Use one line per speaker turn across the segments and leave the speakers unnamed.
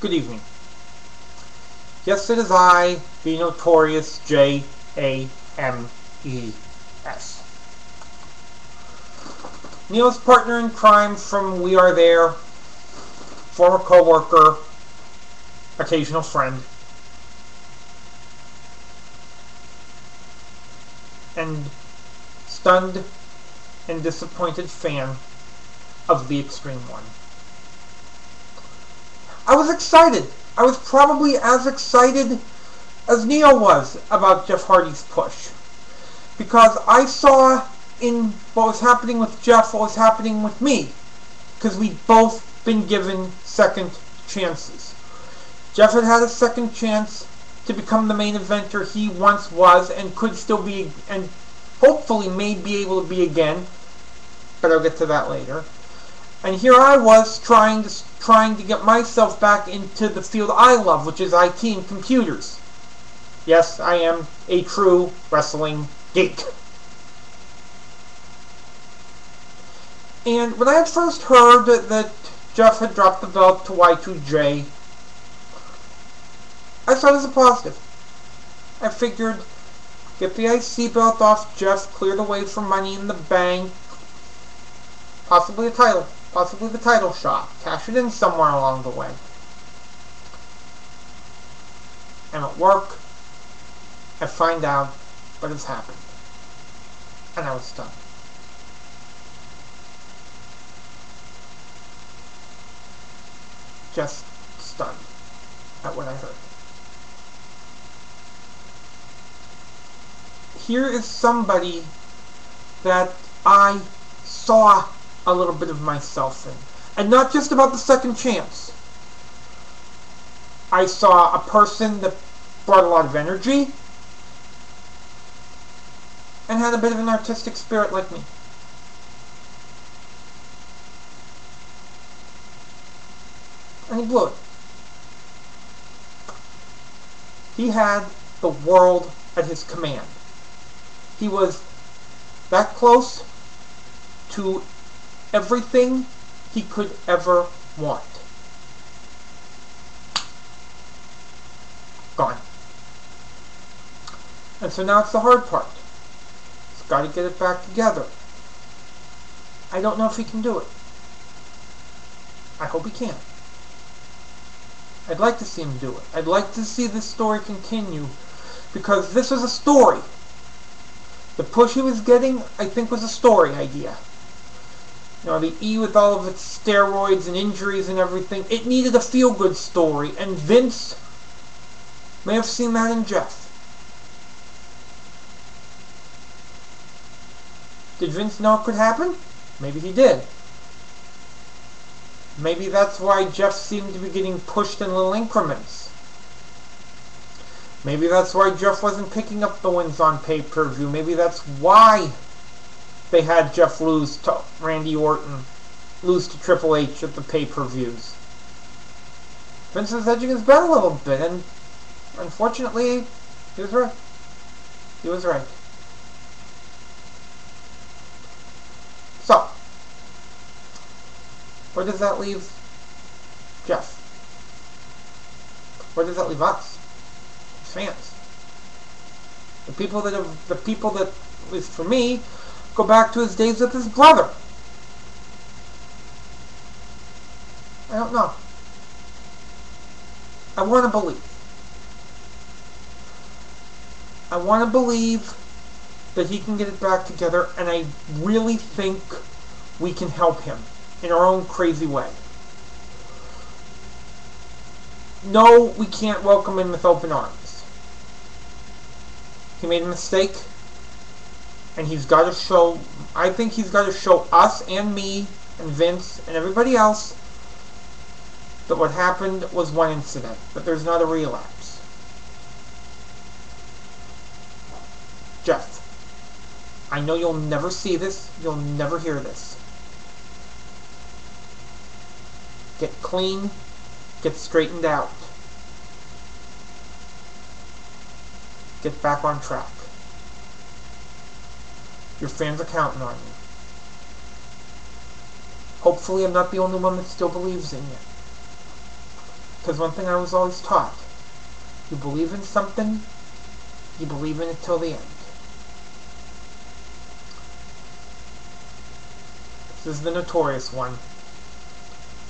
Good evening. Yes, it is I, the notorious James. Neil's partner in crime from We Are There, former co-worker, occasional friend, and stunned and disappointed fan of the Extreme One. I was excited. I was probably as excited as Neil was about Jeff Hardy's push. Because I saw in what was happening with Jeff what was happening with me. Because we'd both been given second chances. Jeff had had a second chance to become the main eventer he once was and could still be, and hopefully may be able to be again. But I'll get to that later. And here I was trying to get myself back into the field I love, which is IT and computers. Yes, I am a true wrestling geek. And when I had first heard that Jeff had dropped the belt to Y2J, I saw it as a positive. I figured, get the IC belt off Jeff, clear the way for Money in the Bank, possibly a title. Possibly the title shot. Cash it in somewhere along the way. And at work, I find out what has happened. And I was stunned. Just stunned at what I heard. Here is somebody that I saw a little bit of myself in. And not just about the second chance. I saw a person that brought a lot of energy and had a bit of an artistic spirit like me. And he blew it. He had the world at his command. He was that close to everything he could ever want. Gone. And so now it's the hard part. He's got to get it back together. I don't know if he can do it. I hope he can. I'd like to see him do it. I'd like to see this story continue, because this was a story. The push he was getting, I think, was a story idea. You know, the E with all of its steroids and injuries and everything, it needed a feel-good story, and Vince may have seen that in Jeff. Did Vince know it could happen? Maybe he did. Maybe that's why Jeff seemed to be getting pushed in little increments. Maybe that's why Jeff wasn't picking up the wins on pay-per-view. Maybe that's why they had Jeff lose to Randy Orton, lose to Triple H at the pay-per-views. Vince was edging his bet a little bit, and unfortunately, he was right. He was right. So, where does that leave Jeff? Where does that leave us? His fans. The people that, at least for me, go back to his days with his brother. I don't know. I want to believe. I want to believe that he can get it back together, and I really think we can help him in our own crazy way. No, we can't welcome him with open arms. He made a mistake. And he's got to show, I think he's got to show us and me and Vince and everybody else that what happened was one incident, that there's not a relapse. Jeff, I know you'll never see this, you'll never hear this. Get clean, get straightened out. Get back on track. Your fans are counting on you. Hopefully I'm not the only one that still believes in you. Because one thing I was always taught, you believe in something, you believe in it till the end. This is the Notorious One.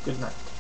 Good night.